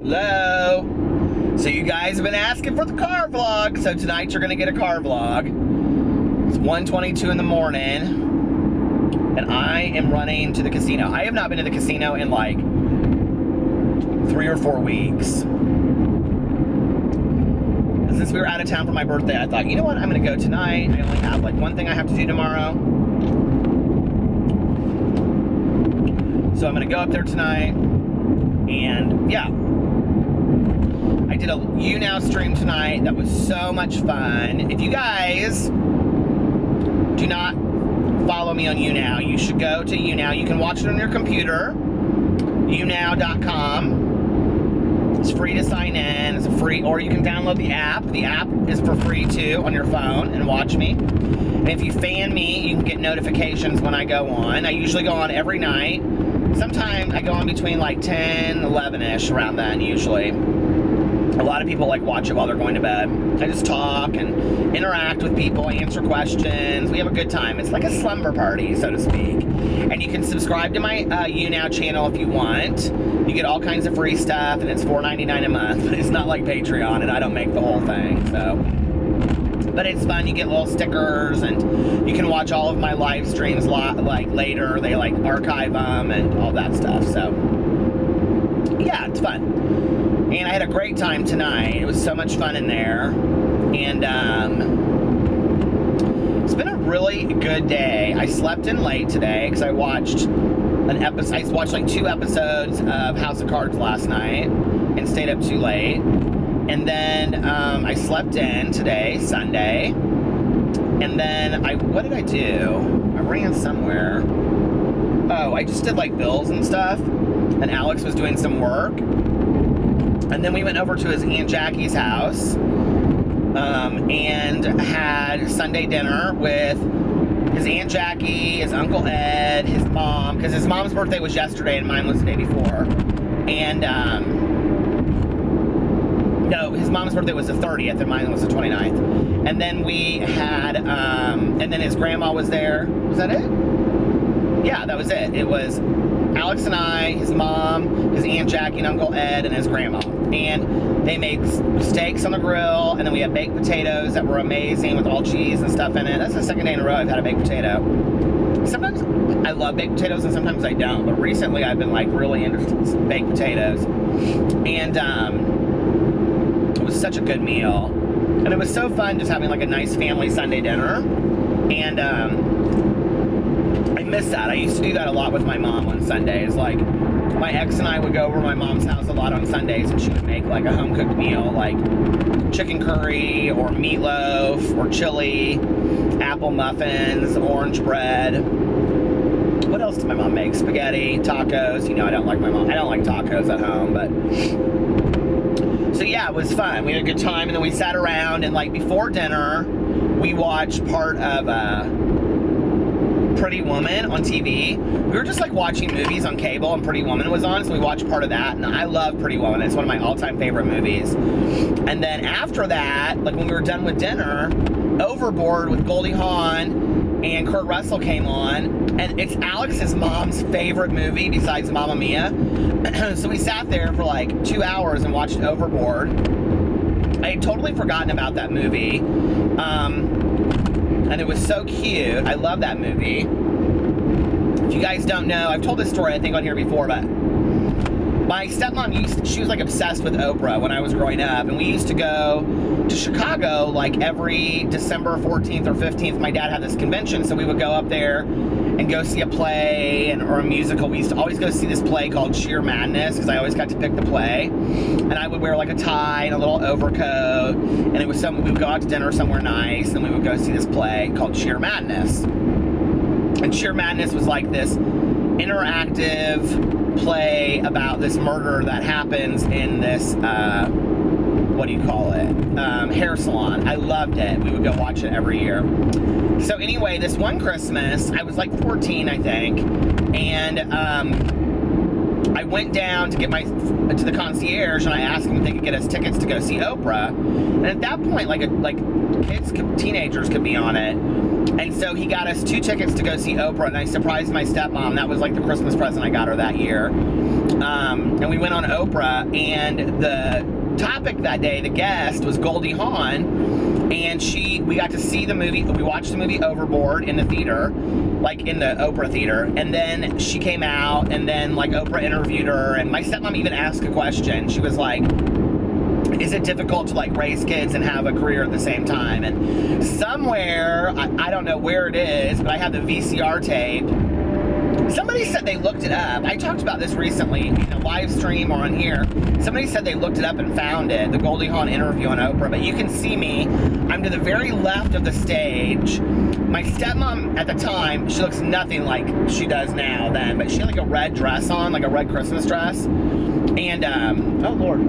Hello. So you guys have been asking for the car vlog, so tonight you're gonna get a car vlog. It's 1:22 in the morning, and I am running to the casino. I have not been to the casino in like 3 or 4 weeks. And since we were out of town for my birthday, I thought, you know what, I'm gonna go tonight. I only have like one thing I have to do tomorrow. So I'm gonna go up there tonight, and yeah. I did a YouNow stream tonight that was so much fun. If you guys do not follow me on YouNow, you should go to YouNow. You can watch it on your computer, younow.com. It's free to sign in. It's a free, or you can download the app. The app is for free too on your phone and watch me. And if you fan me, you can get notifications when I go on. I usually go on every night. Sometimes I go on between like 10, 11-ish, around then usually. A lot of people like watch it while they're going to bed. I just talk and interact with people, answer questions. We have a good time. It's like a slumber party, so to speak. And you can subscribe to my YouNow channel if you want. You get all kinds of free stuff, and it's $4.99 a month. But it's not like Patreon, and I don't make the whole thing, so. But it's fun. You get little stickers, and you can watch all of my live streams like later. They like archive them and all that stuff. So yeah, it's fun. And I had a great time tonight. It was so much fun in there. And it's been a really good day. I slept in late today because I watched an episode. I watched like 2 episodes of House of Cards last night and stayed up too late. And then I slept in today, Sunday. And then what did I do? I ran somewhere. Oh, I just did like bills and stuff. And Alex was doing some work. And then we went over to his Aunt Jackie's house and had Sunday dinner with his Aunt Jackie, his Uncle Ed, his mom, because his mom's birthday was yesterday and mine was the day before. And, no, his mom's birthday was the 30th and mine was the 29th. And then we had, and then his grandma was there. Was that it? Yeah, that was it. It was Alex and I, his mom, his Aunt Jackie and Uncle Ed, and his grandma. And they made steaks on the grill, and then we had baked potatoes that were amazing with all cheese and stuff in it. That's the second day in a row I've had a baked potato. Sometimes I love baked potatoes and sometimes I don't, but recently I've been like really into baked potatoes. And it was such a good meal. And it was so fun just having like a nice family Sunday dinner. And I miss that. I used to do that a lot with my mom on Sundays. Like, my ex and I would go over to my mom's house a lot on Sundays, and she would make like a home-cooked meal, like chicken curry, or meatloaf, or chili, apple muffins, orange bread. What else does my mom make? Spaghetti, tacos. You know, I don't like tacos at home, but. So yeah, it was fun. We had a good time, and then we sat around, and like before dinner, we watched part of Pretty Woman on TV. We were just like watching movies on cable, and Pretty Woman was on, so we watched part of that, and I love Pretty Woman. It's one of my all-time favorite movies. And then after that, like when we were done with dinner, Overboard with Goldie Hawn and Kurt Russell came on, and it's Alex's mom's favorite movie besides Mamma Mia. So we sat there for like 2 hours and watched Overboard. I had totally forgotten about that movie. And it was so cute. I love that movie. If you guys don't know, I've told this story I think on here before, but my stepmom she was like obsessed with Oprah when I was growing up, and we used to go to Chicago like every December 14th or 15th. My dad had this convention, so we would go up there and go see a play or a musical. We used to always go see this play called Sheer Madness, because I always got to pick the play. And I would wear like a tie and a little overcoat, and it was we would go out to dinner somewhere nice, and we would go see this play called Sheer Madness. And Sheer Madness was like this interactive play about this murder that happens in this, what do you call it? Hair salon. I loved it. We would go watch it every year. So anyway, this one Christmas, I was like 14, I think, and I went down to get to the concierge, and I asked him if they could get us tickets to go see Oprah. And at that point, like teenagers could be on it. And so he got us 2 tickets to go see Oprah, and I surprised my stepmom. That was like the Christmas present I got her that year. and we went on Oprah, and the topic that day, the guest, was Goldie Hawn, and we got to see the movie. We watched the movie Overboard in the theater, like in the Oprah theater, and then she came out, and then like Oprah interviewed her, and my stepmom even asked a question. She was like, is it difficult to like raise kids and have a career at the same time? And somewhere, I don't know where it is, but I have the VCR tape. Somebody said they looked it up. I talked about this recently in a live stream or on here. Somebody said they looked it up and found it, the Goldie Hawn interview on Oprah. But you can see me. I'm to the very left of the stage. My stepmom at the time, she looks nothing like she does now then, but she had like a red dress on, like a red Christmas dress. And, oh Lord,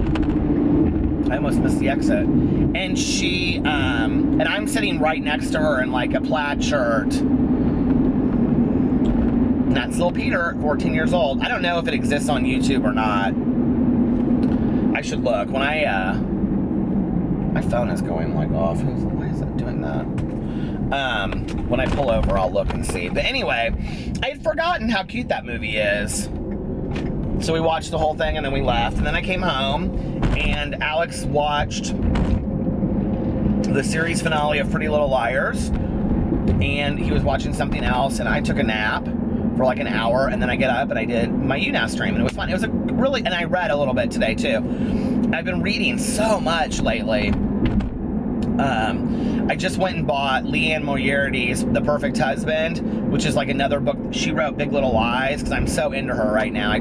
I almost missed the exit. And she, and I'm sitting right next to her in like a plaid shirt. And that's little Peter, 14 years old. I don't know if it exists on YouTube or not. I should look. When my phone is going like off. Why is it doing that? When I pull over, I'll look and see. But anyway, I had forgotten how cute that movie is. So we watched the whole thing and then we left. And then I came home and Alex watched the series finale of Pretty Little Liars. And he was watching something else and I took a nap for like an hour, and then I get up and I did my YouNow stream, and it was fun. It was and I read a little bit today too. I've been reading so much lately. I just went and bought Leanne Moriarty's The Perfect Husband, which is like another book. She wrote Big Little Lies, because I'm so into her right now.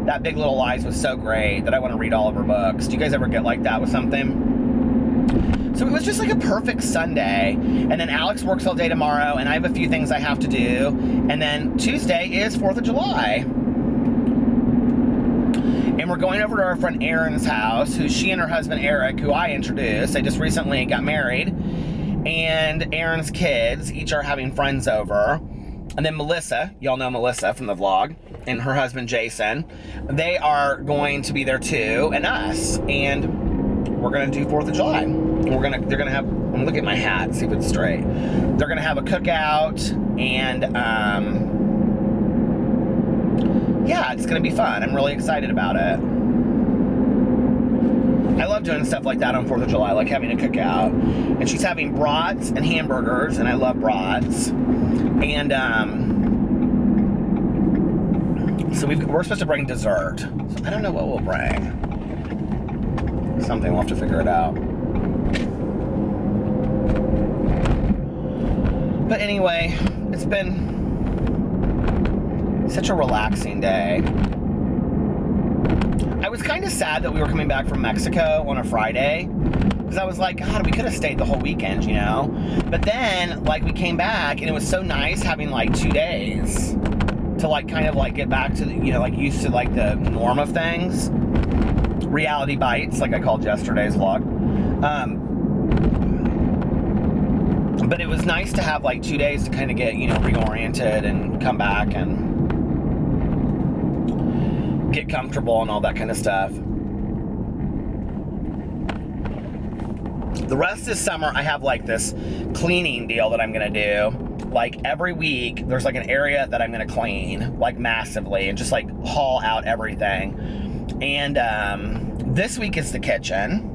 That Big Little Lies was so great that I want to read all of her books. Do you guys ever get like that with something? So it was just like a perfect Sunday. And then Alex works all day tomorrow, and I have a few things I have to do. And then Tuesday is 4th of July. And we're going over to our friend Erin's house, she and her husband Eric, who I introduced. They just recently got married. And Erin's kids each are having friends over. And then Melissa, y'all know Melissa from the vlog, and her husband Jason. They are going to be there too, and us. And we're gonna do 4th of July. And they're gonna have, I'm gonna look at my hat, see if it's straight. They're gonna have a cookout, and yeah, it's gonna be fun. I'm really excited about it. I love doing stuff like that on 4th of July, like having a cookout. And she's having brats and hamburgers, and I love brats. And so we're supposed to bring dessert. So I don't know what we'll bring. Something, we'll have to figure it out. But anyway, it's been such a relaxing day. I was kind of sad that we were coming back from Mexico on a Friday, because I was like, God, we could have stayed the whole weekend, you know? But then, like, we came back, and it was so nice having, like, 2 days to, like, kind of, like, get back to, like, used to, like, the norm of things. Reality bites, like I called yesterday's vlog. But it was nice to have like 2 days to kind of get, reoriented and come back and get comfortable and all that kind of stuff. The rest of summer, I have like this cleaning deal that I'm gonna do. Like every week, there's like an area that I'm gonna clean, like massively, and just like haul out everything. And this week is the kitchen.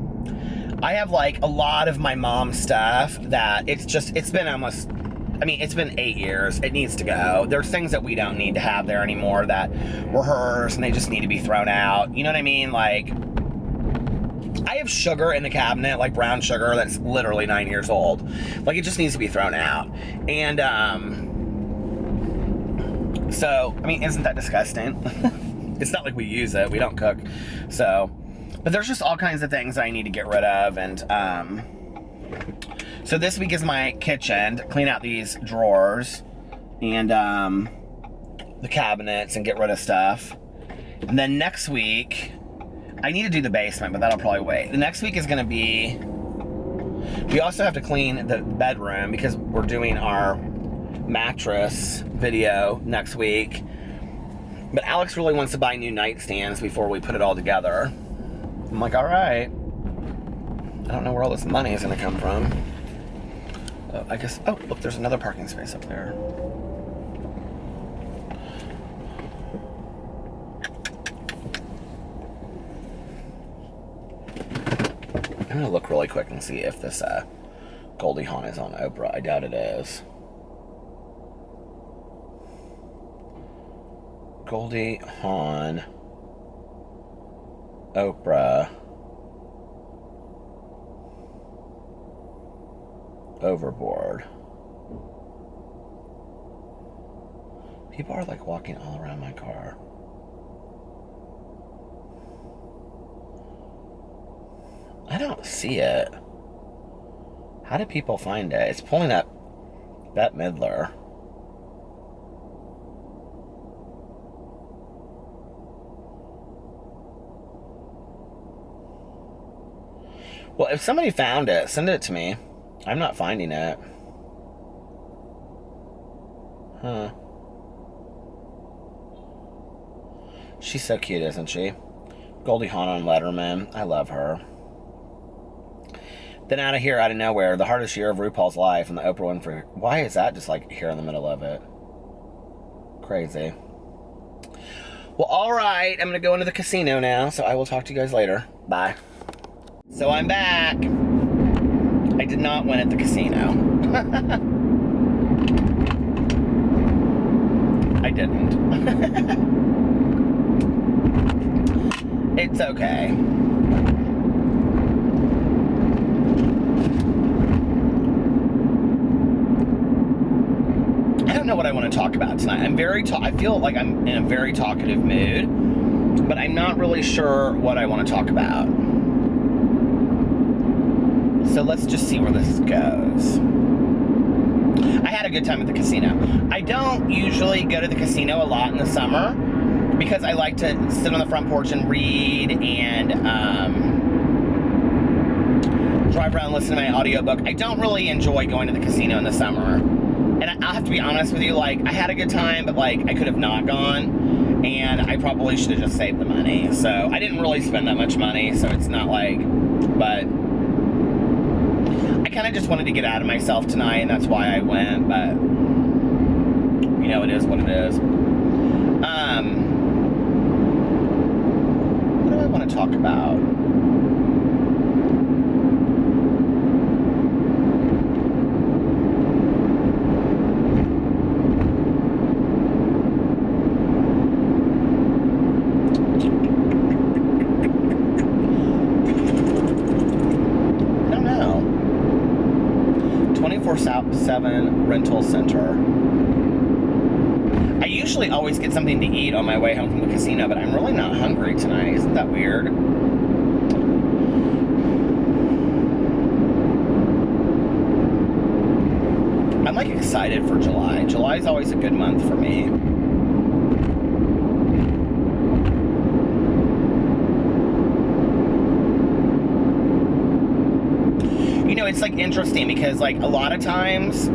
I have like a lot of my mom's stuff that it's been 8 years. It needs to go. There's things that we don't need to have there anymore that were hers, and they just need to be thrown out. You know what I mean? Like, I have sugar in the cabinet, like brown sugar, that's literally 9 years old. Like, it just needs to be thrown out. And, so, I mean, isn't that disgusting? It's not like we use it. We don't cook. So, but there's just all kinds of things that I need to get rid of. And, so this week is my kitchen, to clean out these drawers and, the cabinets and get rid of stuff. And then next week, I need to do the basement, but that'll probably wait. The next week is going to be, we also have to clean the bedroom because we're doing our mattress video next week. But Alex really wants to buy new nightstands before we put it all together. I'm like, all right. I don't know where all this money is going to come from. I guess, oh, look, there's another parking space up there. I'm gonna look really quick and see if this Goldie Hawn is on Oprah. I doubt it is. Goldie Hawn, Oprah, Overboard. People are like walking all around my car. I don't see it. How do people find it? It's pulling up Bette Midler. Well, if somebody found it, send it to me. I'm not finding it. Huh. She's so cute, isn't she? Goldie Hawn on Letterman. I love her. Then out of here, out of nowhere, the hardest year of RuPaul's life and the Oprah Winfrey. Why is that just like here in the middle of it? Crazy. Well, all right. I'm going to go into the casino now, so I will talk to you guys later. Bye. So I'm back. I did not win at the casino. I didn't. It's okay. I don't know what I want to talk about tonight. I feel like I'm in a very talkative mood, but I'm not really sure what I want to talk about. So let's just see where this goes. I had a good time at the casino. I don't usually go to the casino a lot in the summer because I like to sit on the front porch and read and drive around and listen to my audiobook. I don't really enjoy going to the casino in the summer. And I'll have to be honest with you, like, I had a good time, but, like, I could have not gone, and I probably should have just saved the money. So I didn't really spend that much money, so it's not like, but I kind of just wanted to get out of myself tonight, and that's why I went, but, you know, it is what it is. What do I want to talk about? Rental center. I usually always get something to eat on my way home from the casino, but I'm really not hungry tonight. Isn't that weird? I'm like excited for July. July is always a good month for me. You know, it's like interesting because like a lot of times,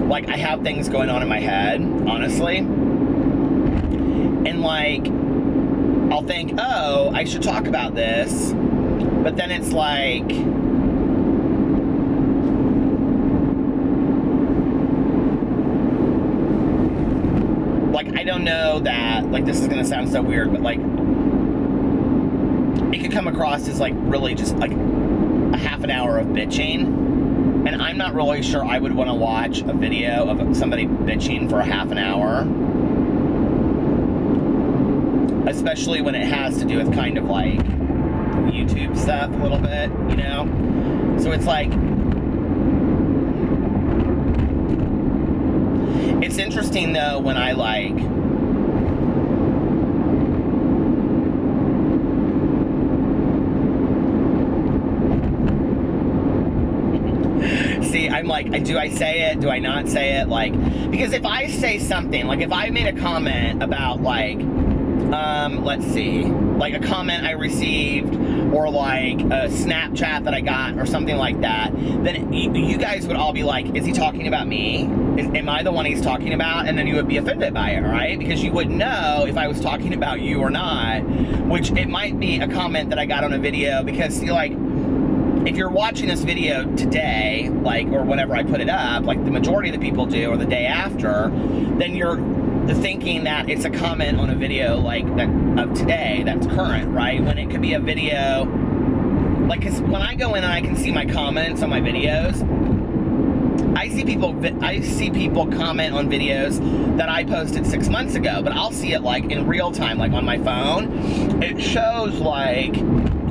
like I have things going on in my head, honestly, and like I'll think, oh, I should talk about this, but then it's like I don't know that, like, this is gonna sound so weird, but like it could come across as like really just like a half an hour of bitching. And I'm not really sure I would want to watch a video of somebody bitching for a half an hour. Especially when it has to do with kind of like YouTube stuff a little bit, you know? So it's like, it's interesting though when I like, I'm like, do I say it? Do I not say it? Like, because if I say something, like if I made a comment about like, let's see, like a comment I received or like a Snapchat that I got or something like that, then you guys would all be like, is he talking about me? Am I the one he's talking about? And then you would be offended by it, right? Because you wouldn't know if I was talking about you or not, which it might be a comment that I got on a video because, see, like, if you're watching this video today, like, or whenever I put it up, like the majority of the people do, or the day after, then you're thinking that it's a comment on a video like that of today that's current, right? When it could be a video, like, because when I go in and I can see my comments on my videos, I see people comment on videos that I posted 6 months ago, but I'll see it like in real time, like on my phone. It shows like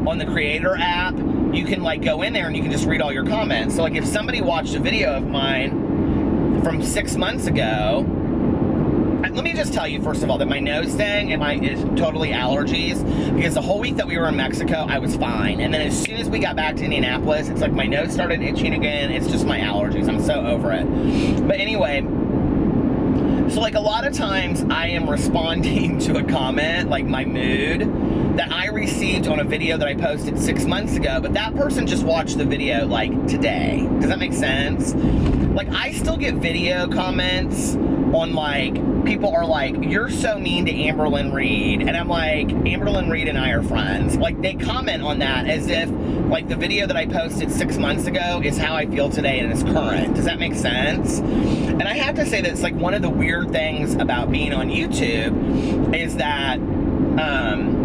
on the creator app, you can like go in there and you can just read all your comments. So like if somebody watched a video of mine from 6 months ago, let me just tell you first of all that my nose thing is totally allergies, because the whole week that we were in Mexico, I was fine. And then as soon as we got back to Indianapolis, it's like my nose started itching again. It's just my allergies. I'm so over it. But anyway, so like a lot of times I am responding to a comment, like my mood, that I received on a video that I posted 6 months ago, but that person just watched the video like today. Does that make sense? Like I still get video comments on like, people are like, you're so mean to Amberlynn Reed. And I'm like, Amberlynn Reed and I are friends. Like they comment on that as if like the video that I posted 6 months ago is how I feel today and it's current. Does that make sense? And I have to say that it's like one of the weird things about being on YouTube is that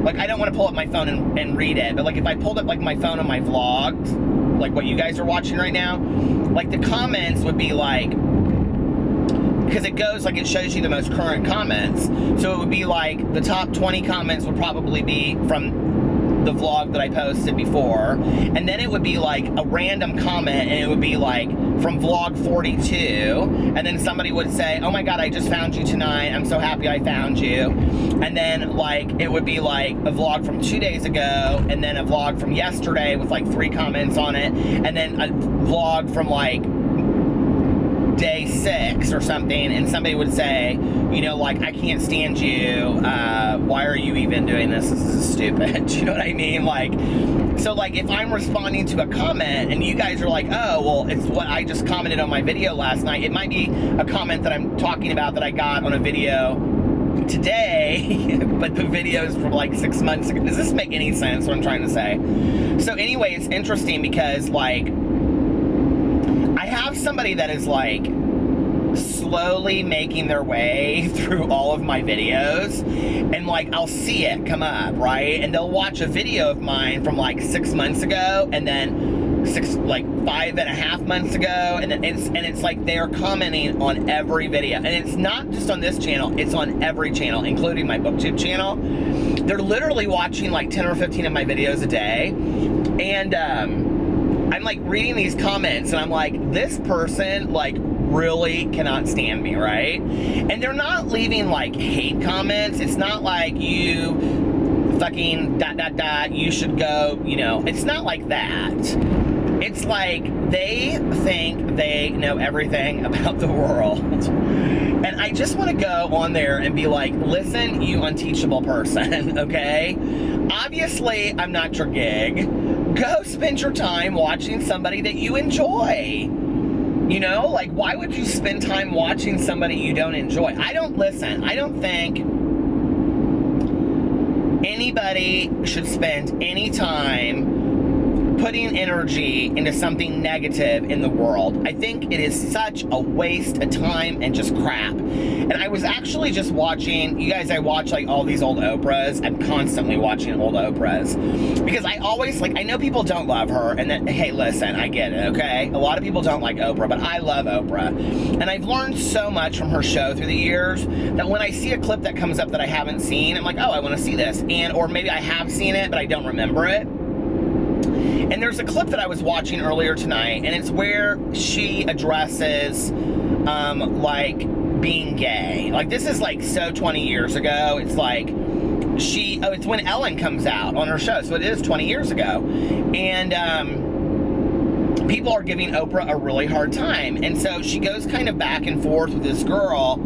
like I don't want to pull up my phone and read it, but like if I pulled up like my phone on my vlogs, like what you guys are watching right now, like the comments would be like, because it goes like, it shows you the most current comments. So it would be like the top 20 comments would probably be from the vlog that I posted before. And then it would be like a random comment, and it would be like from vlog 42. And then somebody would say, oh my God, I just found you tonight. I'm so happy I found you. And then like, it would be like a vlog from 2 days ago, and then a vlog from yesterday with like 3 comments on it. And then a vlog from like day 6 or something, and somebody would say, you know, like, I can't stand you, why are you even doing this? This is stupid. Do you know what I mean? Like, so like if I'm responding to a comment and you guys are like, oh, well, it's what I just commented on my video last night, it might be a comment that I'm talking about that I got on a video today, but the video's from like 6 months ago. Does this make any sense, what I'm trying to say? So anyway, it's interesting because like I have somebody that is like slowly making their way through all of my videos, and like I'll see it come up, right? And they'll watch a video of mine from like 6 months ago, and then 5.5 months ago, and it's like they're commenting on every video. And it's not just on this channel, it's on every channel, including my BookTube channel. They're literally watching like 10 or 15 of my videos a day. And I'm like reading these comments, and I'm like, this person like really cannot stand me, right? And they're not leaving like hate comments. It's not like, you fucking ... you should go, you know, it's not like that. It's like they think they know everything about the world. And I just want to go on there and be like, listen, you unteachable person, okay? Obviously, I'm not your gig. Go spend your time watching somebody that you enjoy. You know, like, why would you spend time watching somebody you don't enjoy? I don't think anybody should spend any time putting energy into something negative in the world. I think it is such a waste of time and just crap. And I was actually just watching, you guys, I watch like all these old Oprahs. I'm constantly watching old Oprahs because I always like, I know people don't love her, and that, hey, listen, I get it, okay? A lot of people don't like Oprah, but I love Oprah. And I've learned so much from her show through the years that when I see a clip that comes up that I haven't seen, I'm like, oh, I want to see this. And, or maybe I have seen it, but I don't remember it. And there's a clip that I was watching earlier tonight, and it's where she addresses, like, being gay. Like, this is, like, so 20 years ago. It's like, it's when Ellen comes out on her show, so it is 20 years ago. And, people are giving Oprah a really hard time. And so she goes kind of back and forth with this girl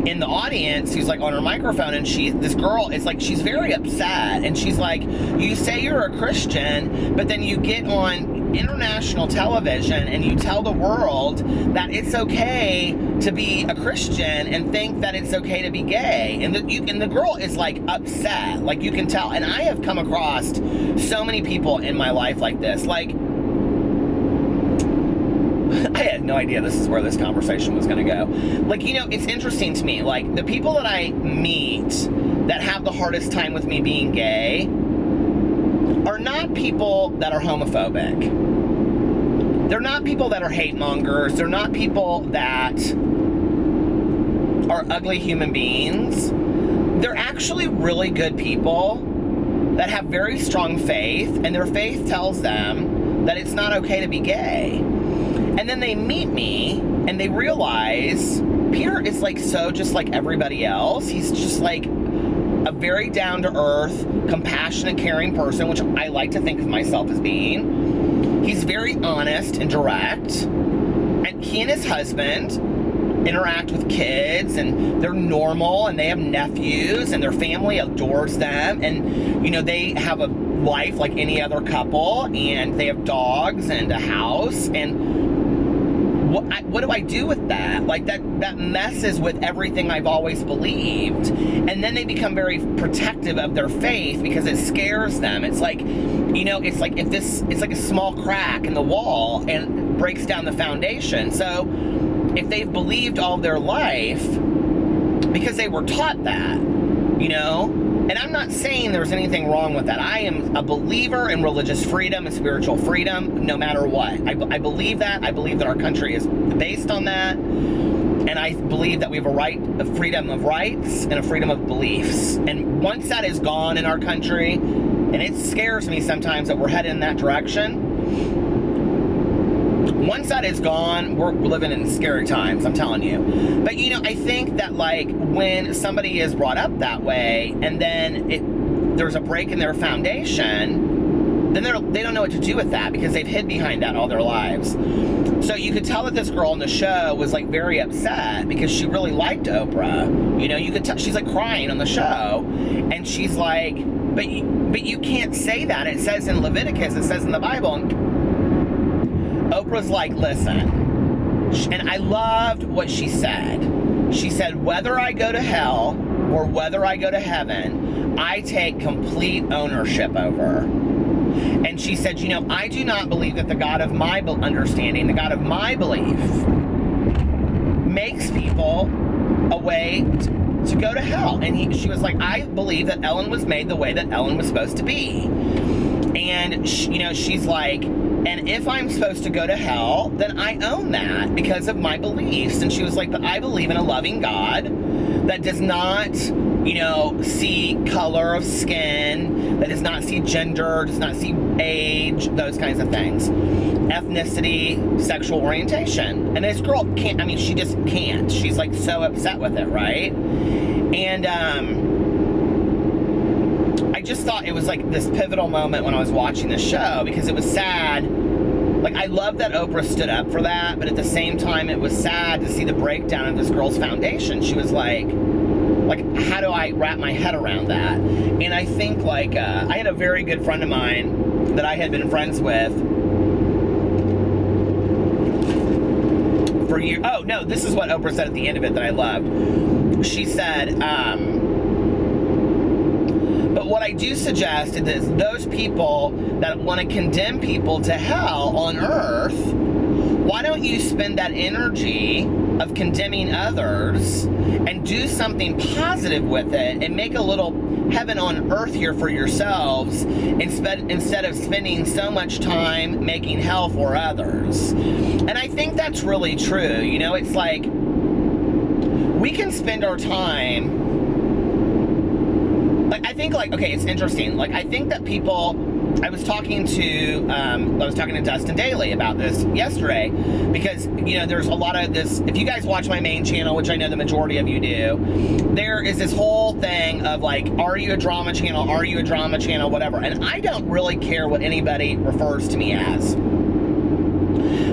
in the audience who's like on her microphone, and this girl is like, she's very upset, and she's like, you say you're a Christian, but then you get on international television and you tell the world that it's okay to be a Christian and think that it's okay to be gay. And the girl is like upset, like you can tell. And I have come across so many people in my life like this. Like, I had no idea this is where this conversation was going to go. Like, you know, it's interesting to me. Like, the people that I meet that have the hardest time with me being gay are not people that are homophobic. They're not people that are hate mongers. They're not people that are ugly human beings. They're actually really good people that have very strong faith, and their faith tells them that it's not okay to be gay. And then they meet me and they realize Peter is like so just like everybody else. He's just like a very down-to-earth, compassionate, caring person, which I like to think of myself as being. He's very honest and direct. And he and his husband interact with kids, and they're normal, and they have nephews, and their family adores them. And, you know, they have a life like any other couple, and they have dogs and a house. And what do I do with that? Like, that messes with everything I've always believed. And then they become very protective of their faith because it scares them. It's like, you know, it's like it's like a small crack in the wall and breaks down the foundation. So if they've believed all their life because they were taught that, you know, and I'm not saying there's anything wrong with that. I am a believer in religious freedom and spiritual freedom, no matter what. I believe that. I believe that our country is based on that. And I believe that we have a freedom of rights and a freedom of beliefs. And once that is gone in our country, and it scares me sometimes that we're headed in that direction, once that is gone, we're living in scary times, I'm telling you. But, you know, I think that, like, when somebody is brought up that way, and then there's a break in their foundation, then they don't know what to do with that because they've hid behind that all their lives. So you could tell that this girl on the show was, like, very upset because she really liked Oprah. You know, you could tell she's, like, crying on the show, and she's like, but you can't say that. It says in Leviticus, it says in the Bible, and Oprah's like, listen, and I loved what she said. She said, whether I go to hell or whether I go to heaven, I take complete ownership over. And she said, you know, I do not believe that the God of my understanding, the God of my belief, makes people a way to go to hell. And she was like, I believe that Ellen was made the way that Ellen was supposed to be. And, you know, she's like, and if I'm supposed to go to hell, then I own that because of my beliefs. And she was like, but I believe in a loving God that does not, you know, see color of skin, that does not see gender, does not see age, those kinds of things. Ethnicity, sexual orientation. And this girl can't, I mean, she just can't. She's like so upset with it, right? And, I just thought it was like this pivotal moment when I was watching the show because it was sad. Like, I love that Oprah stood up for that, but at the same time, it was sad to see the breakdown of this girl's foundation. She was like, how do I wrap my head around that? And I think, like, I had a very good friend of mine that I had been friends with for years. Oh, no, this is what Oprah said at the end of it that I loved. She said, but what I do suggest is those people that want to condemn people to hell on earth, why don't you spend that energy of condemning others and do something positive with it and make a little heaven on earth here for yourselves instead of spending so much time making hell for others. And I think that's really true. You know, it's like we can spend our time. Like, I think, like, okay, it's interesting. Like, I think that people, I was talking to Dustin Daly about this yesterday because, you know, there's a lot of this, if you guys watch my main channel, which I know the majority of you do, there is this whole thing of, like, are you a drama channel? Are you a drama channel? Whatever. And I don't really care what anybody refers to me as.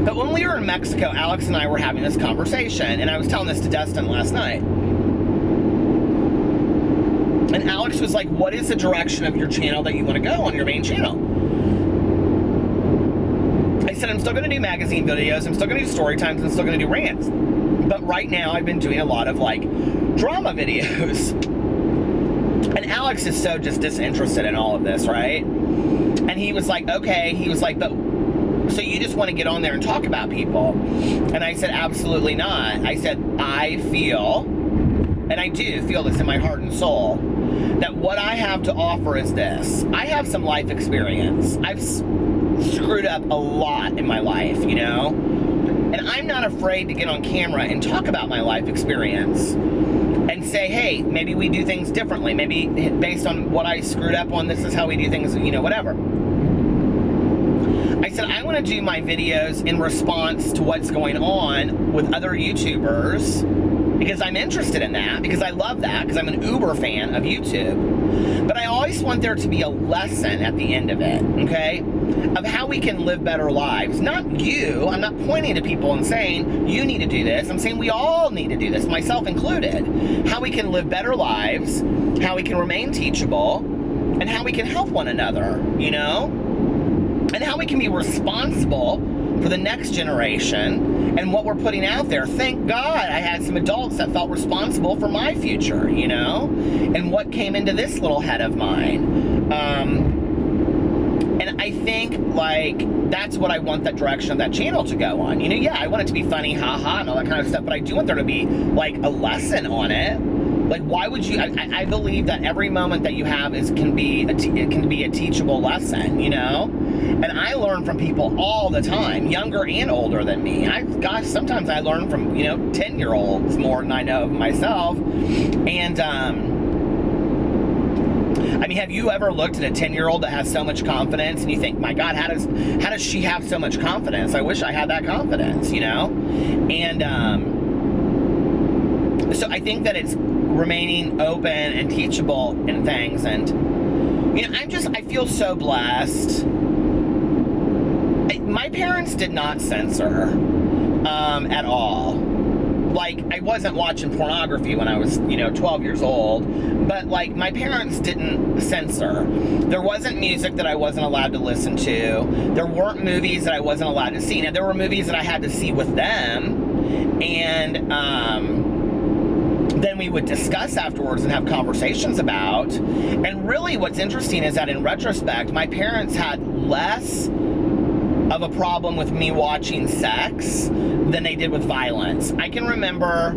But when we were in Mexico, Alex and I were having this conversation, and I was telling this to Dustin last night. And Alex was like, what is the direction of your channel that you want to go on your main channel? I said, I'm still going to do magazine videos. I'm still going to do story times. I'm still going to do rants. But right now, I've been doing a lot of, like, drama videos. And Alex is so just disinterested in all of this, right? And he was like, okay. He was like, but so you just want to get on there and talk about people? And I said, absolutely not. I said, I feel, and I do feel this in my heart and soul, that what I have to offer is this. I have some life experience. I've screwed up a lot in my life, you know? And I'm not afraid to get on camera and talk about my life experience and say, hey, maybe we do things differently. Maybe based on what I screwed up on, this is how we do things, you know, whatever. I said, I want to do my videos in response to what's going on with other YouTubers because I'm interested in that, because I love that, because I'm an uber fan of YouTube. But I always want there to be a lesson at the end of it, okay? Of how we can live better lives. Not you. I'm not pointing to people and saying, you need to do this. I'm saying we all need to do this, myself included. How we can live better lives, how we can remain teachable, and how we can help one another, you know? And how we can be responsible for the next generation and what we're putting out there. Thank God I had some adults that felt responsible for my future, you know? And what came into this little head of mine. And I think, like, that's what I want that direction of that channel to go on. You know, yeah, I want it to be funny, haha, and all that kind of stuff, but I do want there to be, like, a lesson on it. Like, why would you, I believe that every moment that you have can be a teachable lesson, you know? And I learn from people all the time, younger and older than me. Gosh, sometimes I learn from, you know, 10-year-olds more than I know of myself. And, I mean, have you ever looked at a 10-year-old that has so much confidence and you think, my God, how does she have so much confidence? I wish I had that confidence, you know? And, so I think that it's remaining open and teachable in things. And, you know, I feel so blessed. My parents did not censor at all. Like, I wasn't watching pornography when I was, you know, 12 years old, but, like, my parents didn't censor. There wasn't music that I wasn't allowed to listen to. There weren't movies that I wasn't allowed to see. Now, there were movies that I had to see with them, and then we would discuss afterwards and have conversations about. And really what's interesting is that in retrospect, my parents had less of a problem with me watching sex than they did with violence. I can remember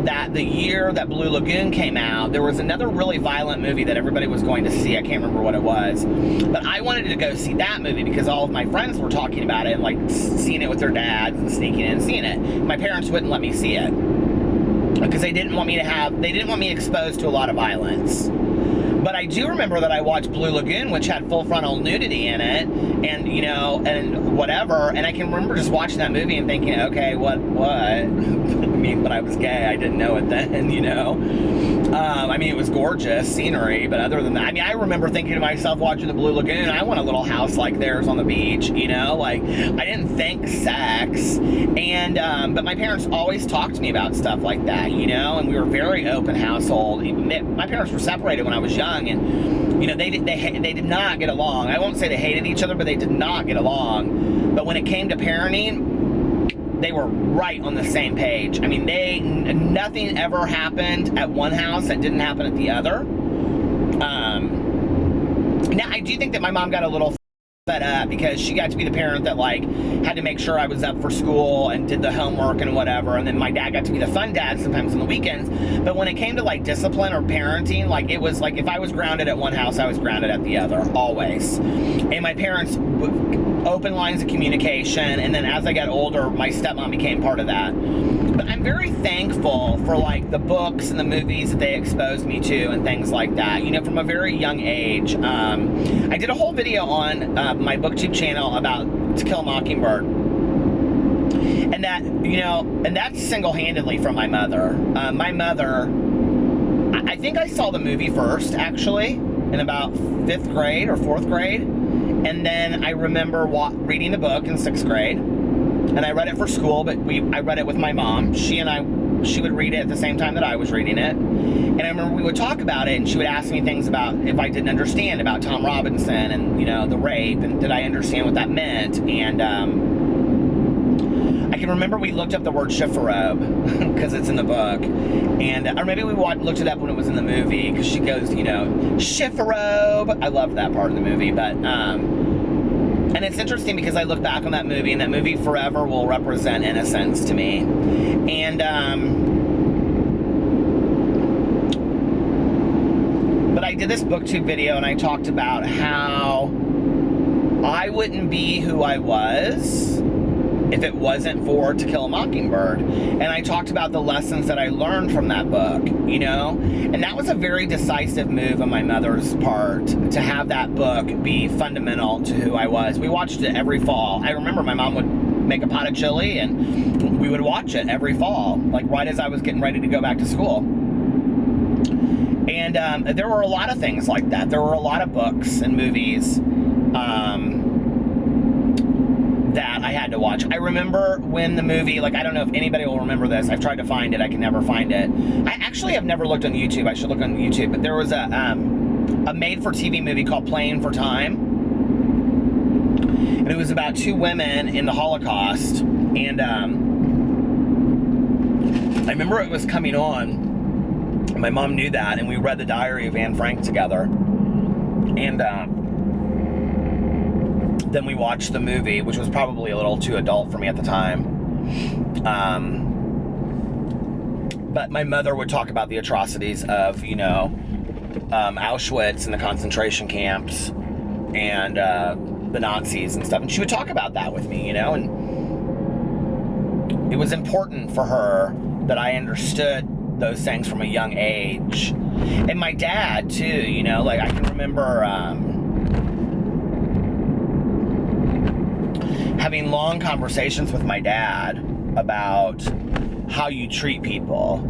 that the year that Blue Lagoon came out, there was another really violent movie that everybody was going to see. I can't remember what it was. But I wanted to go see that movie because all of my friends were talking about it and, like, seeing it with their dads and sneaking in and seeing it. My parents wouldn't let me see it because they didn't want me exposed to a lot of violence. But I do remember that I watched Blue Lagoon, which had full frontal nudity in it, and, you know, and whatever, and I can remember just watching that movie and thinking, okay, what? I mean, but I was gay, I didn't know it then, you know? I mean, it was gorgeous scenery, but other than that, I mean, I remember thinking to myself watching the Blue Lagoon, I want a little house like theirs on the beach, you know? Like, I didn't think sex, and, but my parents always talked to me about stuff like that, you know? And we were a very open household. My parents were separated when I was young, and, you know, they did not get along. I won't say they hated each other, but they did not get along. But when it came to parenting, they were right on the same page. I mean, nothing ever happened at one house that didn't happen at the other. Now, I do think that my mom got a little fed up because she got to be the parent that, like, had to make sure I was up for school and did the homework and whatever, and then my dad got to be the fun dad sometimes on the weekends. But when it came to, like, discipline or parenting, like, it was like if I was grounded at one house, I was grounded at the other, always. And my parents open lines of communication, and then as I got older, my stepmom became part of that. But I'm very thankful for, like, the books and the movies that they exposed me to and things like that, you know, from a very young age. I did a whole video on my BookTube channel about To Kill a Mockingbird. And that, you know, and that's single-handedly from my mother. My mother, I think I saw the movie first, actually, in about 5th grade or 4th grade. And then I remember reading the book in 6th grade. And I read it for school, but I read it with my mom. She would read it at the same time that I was reading it. And I remember we would talk about it, and she would ask me things about if I didn't understand about Tom Robinson and, you know, the rape, and did I understand what that meant. And I can remember we looked up the word chifforobe because it's in the book. And, or maybe we looked it up when it was in the movie, because she goes, you know, chifforobe. I loved that part of the movie, but, and it's interesting because I look back on that movie, and that movie forever will represent innocence to me. And, I did this booktube video and I talked about how I wouldn't be who I was if it wasn't for To Kill a Mockingbird. And I talked about the lessons that I learned from that book, you know? And that was a very decisive move on my mother's part, to have that book be fundamental to who I was. We watched it every fall. I remember my mom would make a pot of chili and we would watch it every fall, like right as I was getting ready to go back to school. And there were a lot of things like that. There were a lot of books and movies that I had to watch. I remember when the movie, like, I don't know if anybody will remember this. I've tried to find it. I can never find it. I actually have never looked on YouTube. I should look on YouTube. But there was a made-for-TV movie called Playing for Time. And it was about two women in the Holocaust. And I remember it was coming on. My mom knew that. And we read The Diary of Anne Frank together. And then we watched the movie, which was probably a little too adult for me at the time. But my mother would talk about the atrocities of, you know, Auschwitz and the concentration camps and the Nazis and stuff. And she would talk about that with me, you know, and it was important for her that I understood those things from a young age. And my dad, too, you know, like I can remember having long conversations with my dad about how you treat people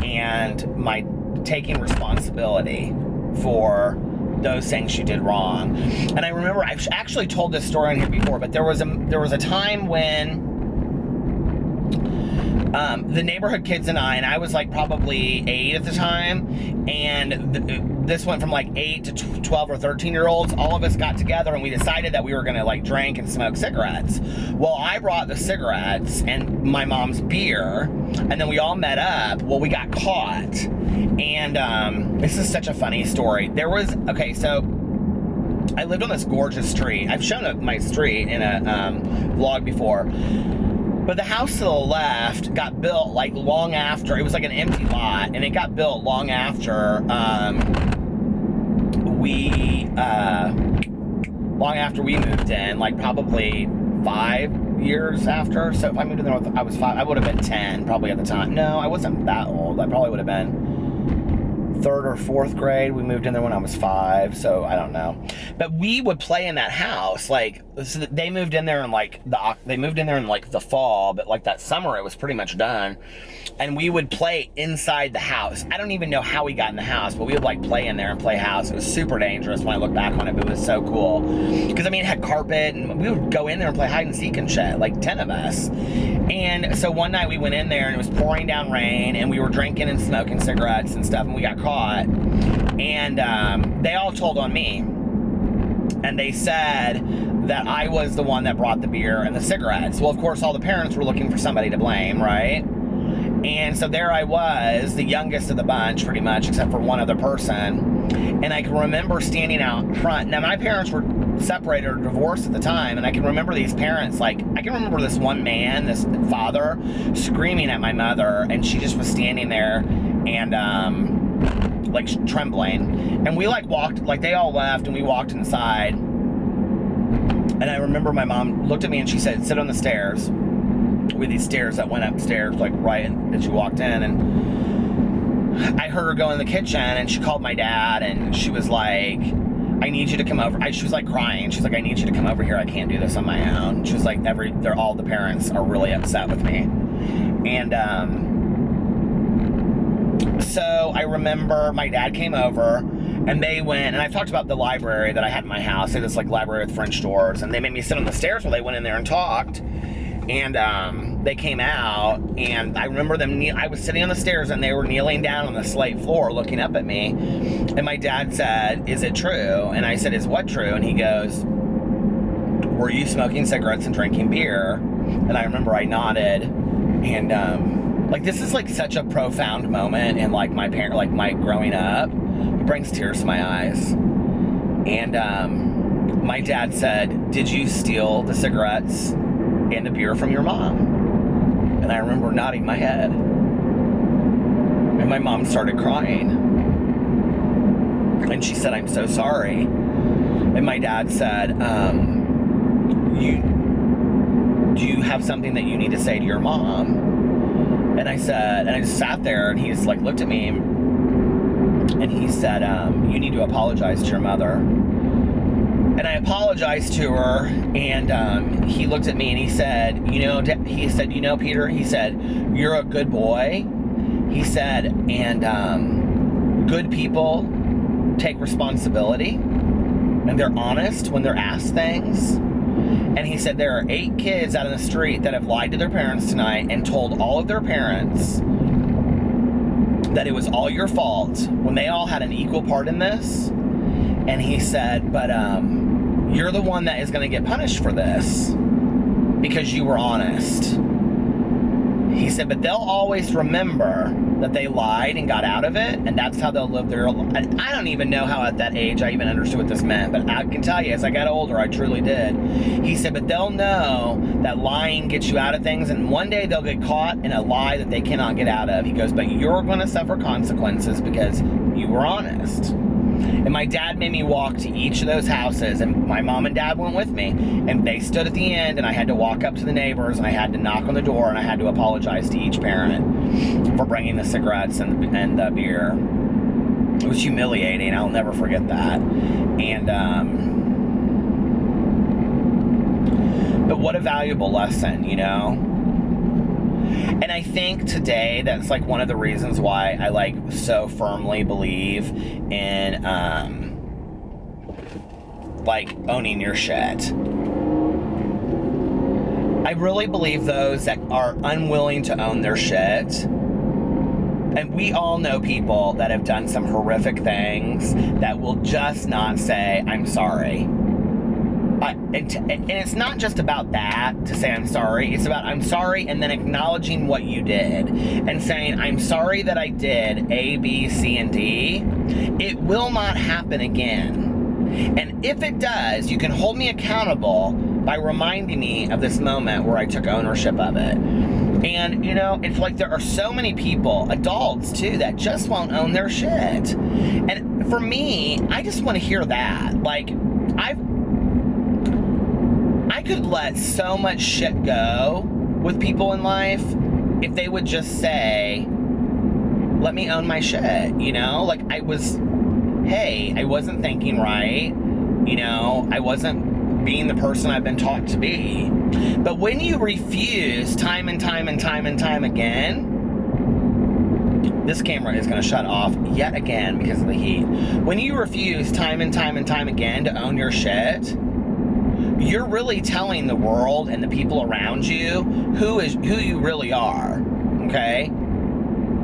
and my taking responsibility for those things you did wrong. And I remember I've actually told this story on here before, but there was a time when the neighborhood kids and I was like probably 8 at the time, and this went from like 8 to 12 or 13-year-olds. All of us got together and we decided that we were gonna like drink and smoke cigarettes. Well, I brought the cigarettes and my mom's beer, and then we all met up. Well, we got caught, and this is such a funny story. Okay, so I lived on this gorgeous street. I've shown my street in a vlog before. But the house to the left got built like long after. It was like an empty lot, and it got built long after we moved in, like probably 5 years after. So if I moved in there, I was 5. I would have been 10 probably at the time. No, I wasn't that old. I probably would have been 3rd or 4th grade. We moved in there when I was 5, so I don't know. But we would play in that house. Like, so they moved in there in like the fall, but like that summer it was pretty much done. And we would play inside the house. I don't even know how we got in the house, but we would like play in there and play house. It was super dangerous when I look back on it, but it was so cool. Because I mean, it had carpet, and we would go in there and play hide and seek and shit, like 10 of us. And so one night we went in there and it was pouring down rain, and we were drinking and smoking cigarettes and stuff, and we got caught. And they all told on me, and they said that I was the one that brought the beer and the cigarettes. Well, of course, all the parents were looking for somebody to blame, right? And so there I was, the youngest of the bunch, pretty much, except for one other person. And I can remember standing out front. Now, my parents were separated or divorced at the time, and I can remember these parents, like, I can remember this one man, this father, screaming at my mother, and she just was standing there and, like, trembling. And we, like, walked, like, they all left, and we walked inside. And I remember my mom looked at me and she said, "Sit on the stairs." With these stairs that went upstairs, like right as you walked in. And I heard her go in the kitchen, and she called my dad, and she was like, "I need you to come over." She was like crying. She's like, "I need you to come over here. I can't do this on my own." She was like, all the parents are really upset with me. And so I remember my dad came over, and they went, and I've talked about the library that I had in my house. They had this like library with French doors, and they made me sit on the stairs while they went in there and talked. And they came out, and I remember them, I was sitting on the stairs, and they were kneeling down on the slate floor looking up at me. And my dad said, "Is it true?" And I said, "Is what true?" And he goes, "Were you smoking cigarettes and drinking beer?" And I remember I nodded. And like, this is like such a profound moment in like my growing up. It brings tears to my eyes. And my dad said, "Did you steal the cigarettes and the beer from your mom?" And I remember nodding my head. And my mom started crying. And she said, I'm so sorry. And my dad said, do you have something that you need to say to your mom? And I said, and I just sat there, and he just like looked at me, and he said, you need to apologize to your mother. And I apologized to her, and he looked at me and he said, Peter, he said, you're a good boy. He said, and good people take responsibility, and they're honest when they're asked things. And he said, there are 8 kids out in the street that have lied to their parents tonight and told all of their parents that it was all your fault when they all had an equal part in this. And he said, but you're the one that is going to get punished for this because you were honest. He said, but they'll always remember that they lied and got out of it, and that's how they'll live their life. I don't even know how at that age I even understood what this meant, but I can tell you, as I got older, I truly did. He said, but they'll know that lying gets you out of things, and one day they'll get caught in a lie that they cannot get out of. He goes, but you're going to suffer consequences because you were honest. And my dad made me walk to each of those houses, and my mom and dad went with me, and they stood at the end, and I had to walk up to the neighbors, and I had to knock on the door, and I had to apologize to each parent for bringing the cigarettes and the beer. It was humiliating. I'll never forget that. And but what a valuable lesson, you know? And I think today that's like one of the reasons why I like so firmly believe in like owning your shit. I really believe those that are unwilling to own their shit, and we all know people that have done some horrific things that will just not say, I'm sorry. And it's not just about that, to say I'm sorry. It's about I'm sorry and then acknowledging what you did and saying, I'm sorry that I did A, B, C, and D. It will not happen again. And if it does, you can hold me accountable by reminding me of this moment where I took ownership of it. And, you know, it's like there are so many people, adults too, that just won't own their shit. And for me, I just want to hear that. Like, I could let so much shit go with people in life if they would just say, let me own my shit, you know? Like, I wasn't thinking right, you know? I wasn't being the person I've been taught to be. But when you refuse time and time and time and time again, this camera is going to shut off yet again because of the heat. When you refuse time and time and time again to own your shit, you're really telling the world and the people around you who you really are, okay?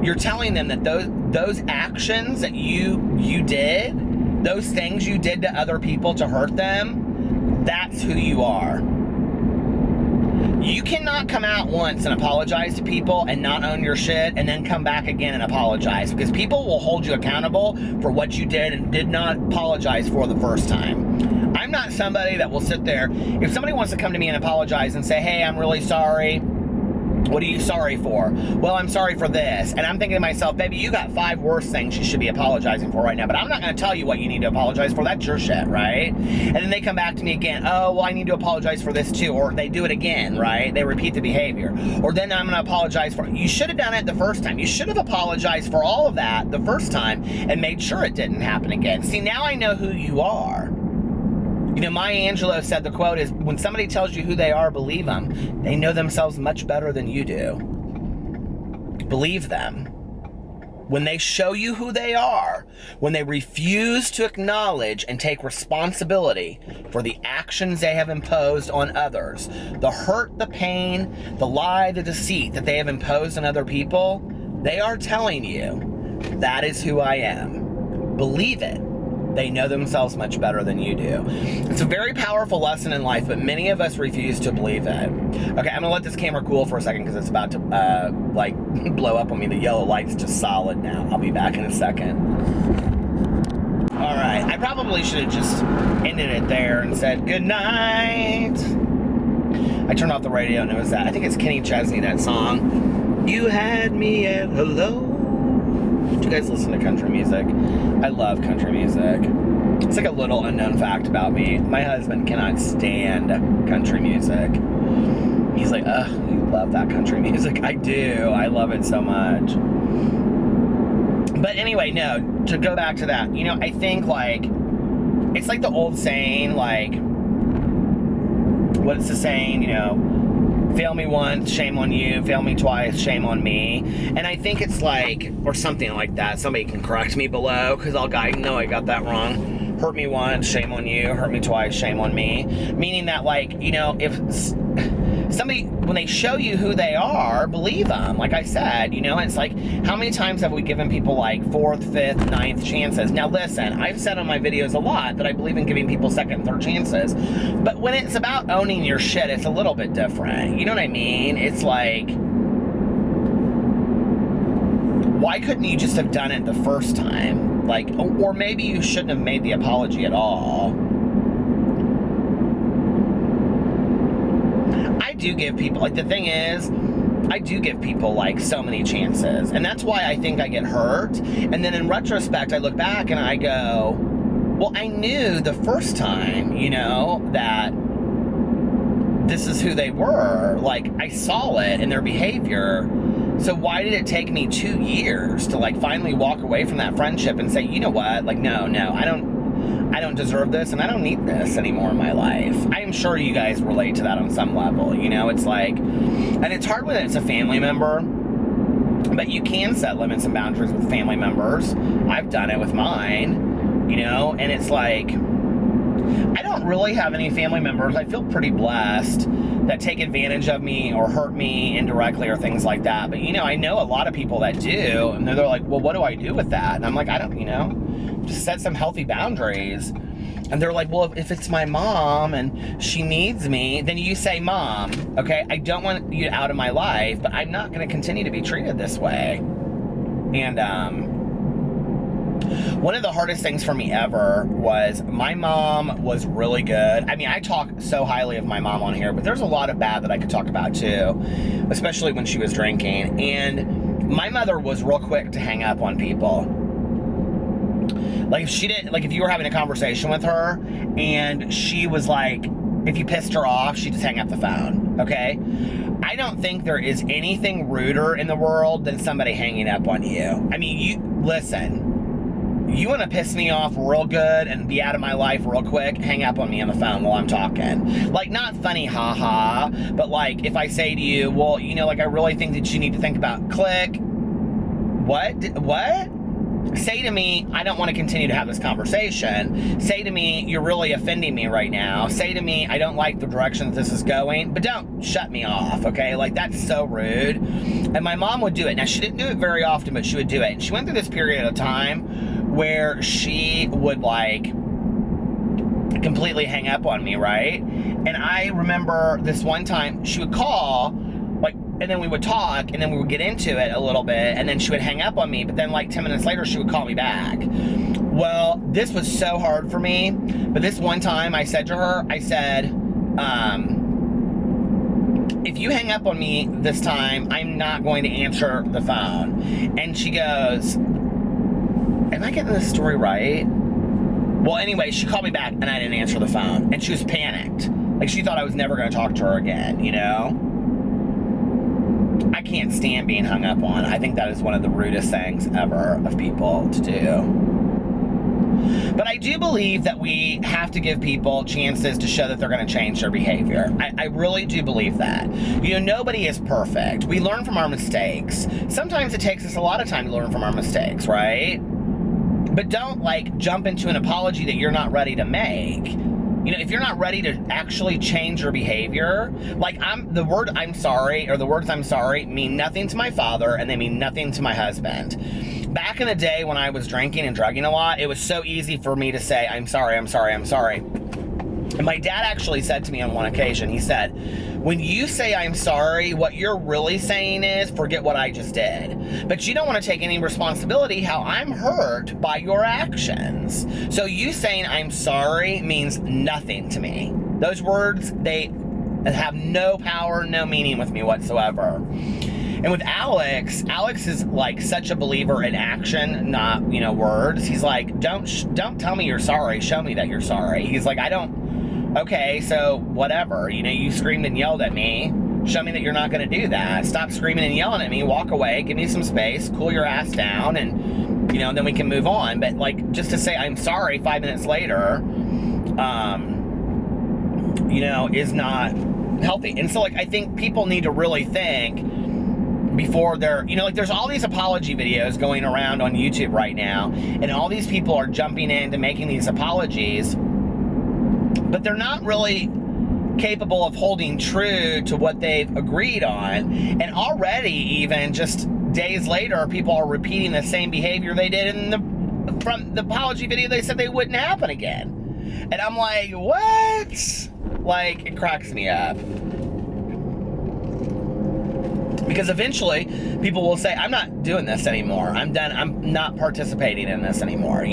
You're telling them that those actions that you did, those things you did to other people to hurt them, that's who you are. You cannot come out once and apologize to people and not own your shit and then come back again and apologize, because people will hold you accountable for what you did and did not apologize for the first time. I'm not somebody that will sit there. If somebody wants to come to me and apologize and say, hey, I'm really sorry. What are you sorry for? Well, I'm sorry for this. And I'm thinking to myself, baby, you got 5 worse things you should be apologizing for right now, but I'm not going to tell you what you need to apologize for. That's your shit, right? And then they come back to me again. Oh, well, I need to apologize for this too. Or they do it again, right? They repeat the behavior. Or then I'm going to apologize for it. You should have done it the first time. You should have apologized for all of that the first time and made sure it didn't happen again. See, now I know who you are. You know, Maya Angelou said, the quote is, when somebody tells you who they are, believe them. They know themselves much better than you do. Believe them. When they show you who they are, when they refuse to acknowledge and take responsibility for the actions they have imposed on others, the hurt, the pain, the lie, the deceit that they have imposed on other people, they are telling you, that is who I am. Believe it. They know themselves much better than you do. It's a very powerful lesson in life, but many of us refuse to believe it. Okay, I'm gonna let this camera cool for a second because it's about to like blow up on me. The yellow light's just solid now. I'll be back in a second. All right, I probably should have just ended it there and said good night. I turned off the radio and it was that. I think it's Kenny Chesney, that song. You had me at hello. Do you guys listen to country music? I love country music. It's like a little unknown fact about me. My husband cannot stand country music. He's like, ugh, you love that country music. I do. I love it so much. But anyway, no, to go back to that, you know, I think, like, it's like the old saying, like, what's the saying, you know, fail me once, shame on you. Fail me twice, shame on me. And I think it's like, or something like that. Somebody can correct me below, because I know I got that wrong. Hurt me once, shame on you. Hurt me twice, shame on me. Meaning that, like, you know, if somebody, when they show you who they are, believe them. Like I said, you know, it's like, how many times have we given people like 4th, 5th, 9th chances? Now listen, I've said on my videos a lot that I believe in giving people 2nd, 3rd chances. But when it's about owning your shit, it's a little bit different. You know what I mean? It's like, why couldn't you just have done it the first time? Like, or maybe you shouldn't have made the apology at all. I do give people, like, the thing is, I do give people, like, so many chances. And that's why I think I get hurt. And then in retrospect, I look back and I go, well, I knew the first time, you know, that this is who they were. Like, I saw it in their behavior. So why did it take me 2 years to, like, finally walk away from that friendship and say, you know what, like, no, I don't deserve this, and I don't need this anymore in my life. I'm sure you guys relate to that on some level, you know. It's like, and it's hard when it's a family member, but you can set limits and boundaries with family members. I've done it with mine, you know, and it's like, I don't really have any family members. I feel pretty blessed that take advantage of me or hurt me indirectly or things like that. But, you know, I know a lot of people that do, and they're like, well, what do I do with that? And I'm like, I don't, you know, just set some healthy boundaries. And they're like, well, if it's my mom and she needs me, then you say, Mom, okay, I don't want you out of my life, but I'm not going to continue to be treated this way. And, one of the hardest things for me ever was, my mom was really good. I mean, I talk so highly of my mom on here, but there's a lot of bad that I could talk about too, especially when she was drinking. And my mother was real quick to hang up on people. Like, if she didn't, like, if you were having a conversation with her and she was like, if you pissed her off, she'd just hang up the phone, okay? I don't think there is anything ruder in the world than somebody hanging up on you. I mean, listen, you want to piss me off real good and be out of my life real quick, hang up on me on the phone while I'm talking. Like, not funny, haha, but like, if I say to you, well, you know, like, I really think that you need to think about, click, what? Say to me, I don't want to continue to have this conversation. Say to me, you're really offending me right now. Say to me, I don't like the direction that this is going, but don't shut me off, okay? Like, that's so rude. And my mom would do it. Now, she didn't do it very often, but she would do it. And she went through this period of time where she would, like, completely hang up on me, right? And I remember this one time, she would call, like, and then we would talk, and then we would get into it a little bit, and then she would hang up on me, but then like 10 minutes later, she would call me back. Well, this was so hard for me, but this one time I said to her, I said, if you hang up on me this time, I'm not going to answer the phone. And she goes, am I getting this story right? Well, anyway, she called me back, and I didn't answer the phone, and she was panicked. Like, she thought I was never going to talk to her again, you know? I can't stand being hung up on. I think that is one of the rudest things ever of people to do. But I do believe that we have to give people chances to show that they're going to change their behavior. I really do believe that. You know, nobody is perfect. We learn from our mistakes. Sometimes it takes us a lot of time to learn from our mistakes, right? But don't, like, jump into an apology that you're not ready to make. You know, if you're not ready to actually change your behavior, like, the words I'm sorry mean nothing to my father, and they mean nothing to my husband. Back in the day when I was drinking and drugging a lot, it was so easy for me to say, I'm sorry. And my dad actually said to me on one occasion, he said, when you say I'm sorry, what you're really saying is, forget what I just did. But you don't want to take any responsibility how I'm hurt by your actions. So you saying I'm sorry means nothing to me. Those words, they have no power, no meaning with me whatsoever. And with Alex is like such a believer in action, not, words. He's like, don't tell me you're sorry. Show me that you're sorry. He's like, okay, so whatever. You screamed and yelled at me. Show me that you're not going to do that. Stop screaming and yelling at me. Walk away. Give me some space. Cool your ass down. And, then we can move on. But like, just to say I'm sorry 5 minutes later, is not healthy. And so, like, I think people need to really think before they're, there's all these apology videos going around on YouTube right now, and all these people are jumping into making these apologies, but they're not really capable of holding true to what they've agreed on. And already, even just days later, people are repeating the same behavior they did from the apology video they said they wouldn't happen again. And I'm like, what? Like, it cracks me up. Because eventually, people will say, I'm not doing this anymore. I'm done. I'm not participating in this anymore,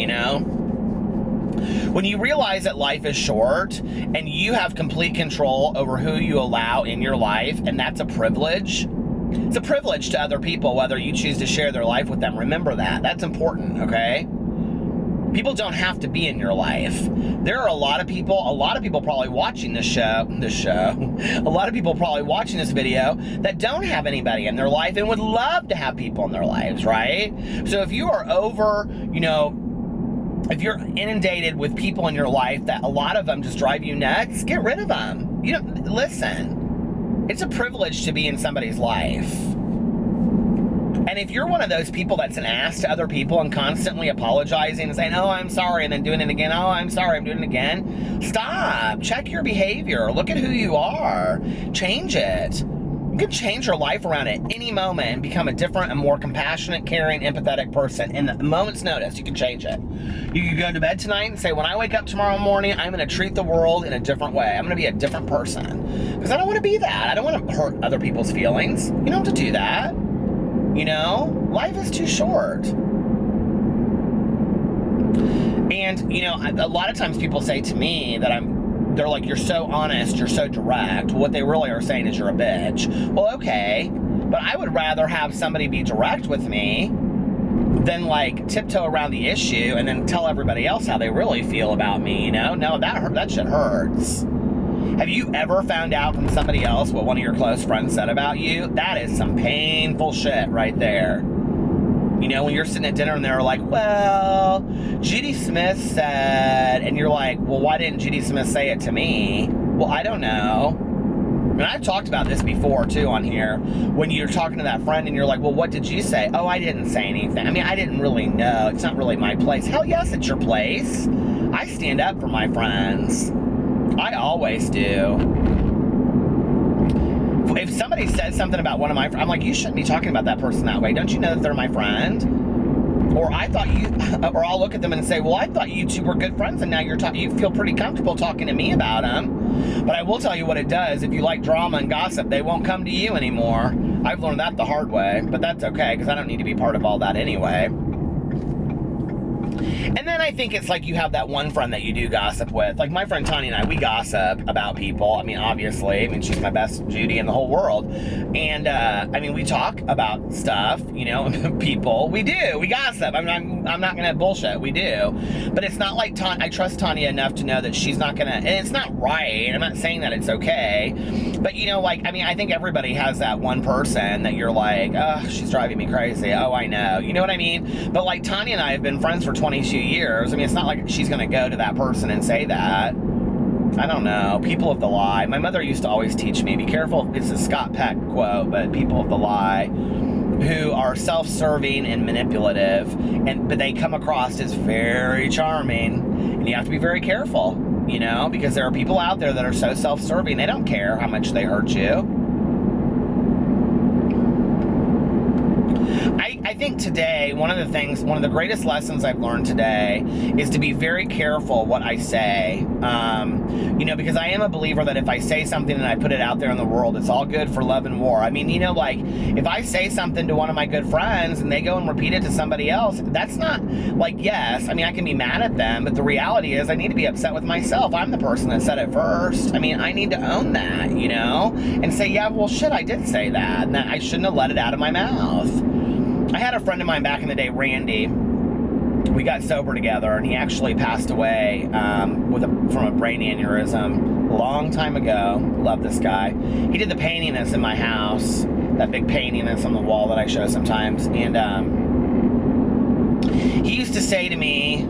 When you realize that life is short and you have complete control over who you allow in your life, and that's a privilege. It's a privilege to other people, whether you choose to share their life with them. Remember that. That's important, okay? People don't have to be in your life. There are a lot of people probably watching a lot of people probably watching this video that don't have anybody in their life and would love to have people in their lives, right? So if you are if you're inundated with people in your life that a lot of them just drive you nuts, get rid of them. Listen, it's a privilege to be in somebody's life. And if you're one of those people that's an ass to other people and constantly apologizing and saying, oh, I'm sorry, and then doing it again, oh, I'm sorry, I'm doing it again, stop. Check your behavior. Look at who you are. Change it. You can change your life around at any moment and become a different and more compassionate, caring, empathetic person. In a moment's notice, you can change it. You can go to bed tonight and say, when I wake up tomorrow morning, I'm going to treat the world in a different way. I'm going to be a different person. Because I don't want to be that. I don't want to hurt other people's feelings. You don't have to do that. Life is too short. And, a lot of times people say to me that they're like, you're so honest, you're so direct. What they really are saying is you're a bitch. Well, okay, but I would rather have somebody be direct with me than like tiptoe around the issue and then tell everybody else how they really feel about me, No, that shit hurts. Have you ever found out from somebody else what one of your close friends said about you? That is some painful shit right there. When you're sitting at dinner and they're like, well, Judy Smith said, and you're like, well, why didn't Judy Smith say it to me? Well, I don't know. And I've talked about this before, too, on here. When you're talking to that friend and you're like, well, what did you say? Oh, I didn't say anything. I didn't really know. It's not really my place. Hell yes, it's your place. I stand up for my friends. I always do. If somebody says something about one of my friends, I'm like, you shouldn't be talking about that person that way. Don't you know that they're my friend? Or I'll look at them and say, well, I thought you two were good friends, and now you feel pretty comfortable talking to me about them. But I will tell you what it does. If you like drama and gossip, they won't come to you anymore. I've learned that the hard way, but that's okay, because I don't need to be part of all that anyway. And then I think it's like you have that one friend that you do gossip with. Like my friend Tanya and I, we gossip about people. Obviously, she's my best Judy in the whole world. And, we talk about stuff, people. We do. We gossip. I'm not going to bullshit. We do. But it's not like I trust Tanya enough to know that she's not going to, and it's not right. I'm not saying that it's okay. But, I think everybody has that one person that you're like, oh, she's driving me crazy. Oh, I know. You know what I mean? But like Tanya and I have been friends for 22 years. It's not like she's going to go to that person and say that. I don't know. People of the lie. My mother used to always teach me, be careful. It's a Scott Peck quote, but people of the lie who are self-serving and manipulative, but they come across as very charming, and you have to be very careful, because there are people out there that are so self-serving, they don't care how much they hurt you. I think today, one of the greatest lessons I've learned today is to be very careful what I say. Because I am a believer that if I say something and I put it out there in the world, it's all good for love and war. I mean, like, if I say something to one of my good friends and they go and repeat it to somebody else, that's not, like, yes, I mean, I can be mad at them, but the reality is I need to be upset with myself. I'm the person that said it first. I mean, I need to own that, and say, yeah, well, shit, I did say that, and that I shouldn't have let it out of my mouth. I had a friend of mine back in the day, Randy. We got sober together, and he actually passed away from a brain aneurysm a long time ago. Love this guy. He did the painting that's in my house, that big painting that's on the wall that I show sometimes. And he used to say to me,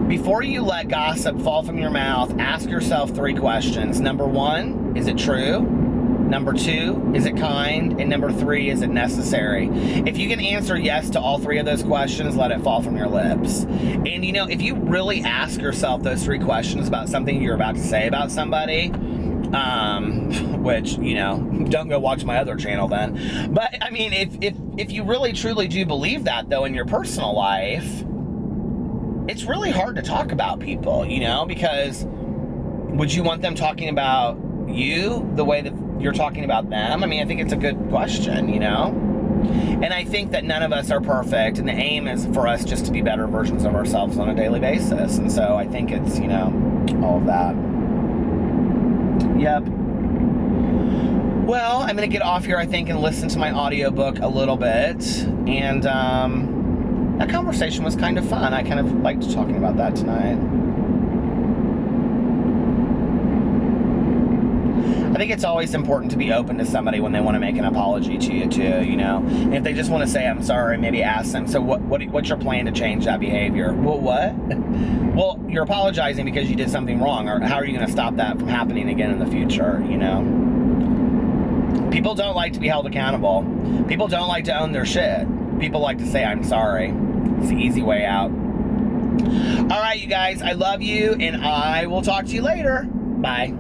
before you let gossip fall from your mouth, ask yourself 3 questions. Number 1, is it true? Number 2, is it kind? And number 3, is it necessary? If you can answer yes to all 3 of those questions, let it fall from your lips. And if you really ask yourself those 3 questions about something you're about to say about somebody, which, don't go watch my other channel then. But I mean, if you really truly do believe that, though, in your personal life, it's really hard to talk about people, because would you want them talking about you the way that you're talking about them? I mean, I think it's a good question, And I think that none of us are perfect, and the aim is for us just to be better versions of ourselves on a daily basis. And so I think it's, all of that. Yep. Well, I'm going to get off here, I think, and listen to my audiobook a little bit. And that conversation was kind of fun. I kind of liked talking about that tonight. I think it's always important to be open to somebody when they want to make an apology to you too, And if they just want to say, I'm sorry, maybe ask them, so what's your plan to change that behavior? Well, what? Well, you're apologizing because you did something wrong, or how are you going to stop that from happening again in the future, People don't like to be held accountable. People don't like to own their shit. People like to say, I'm sorry. It's the easy way out. All right, you guys, I love you, and I will talk to you later. Bye.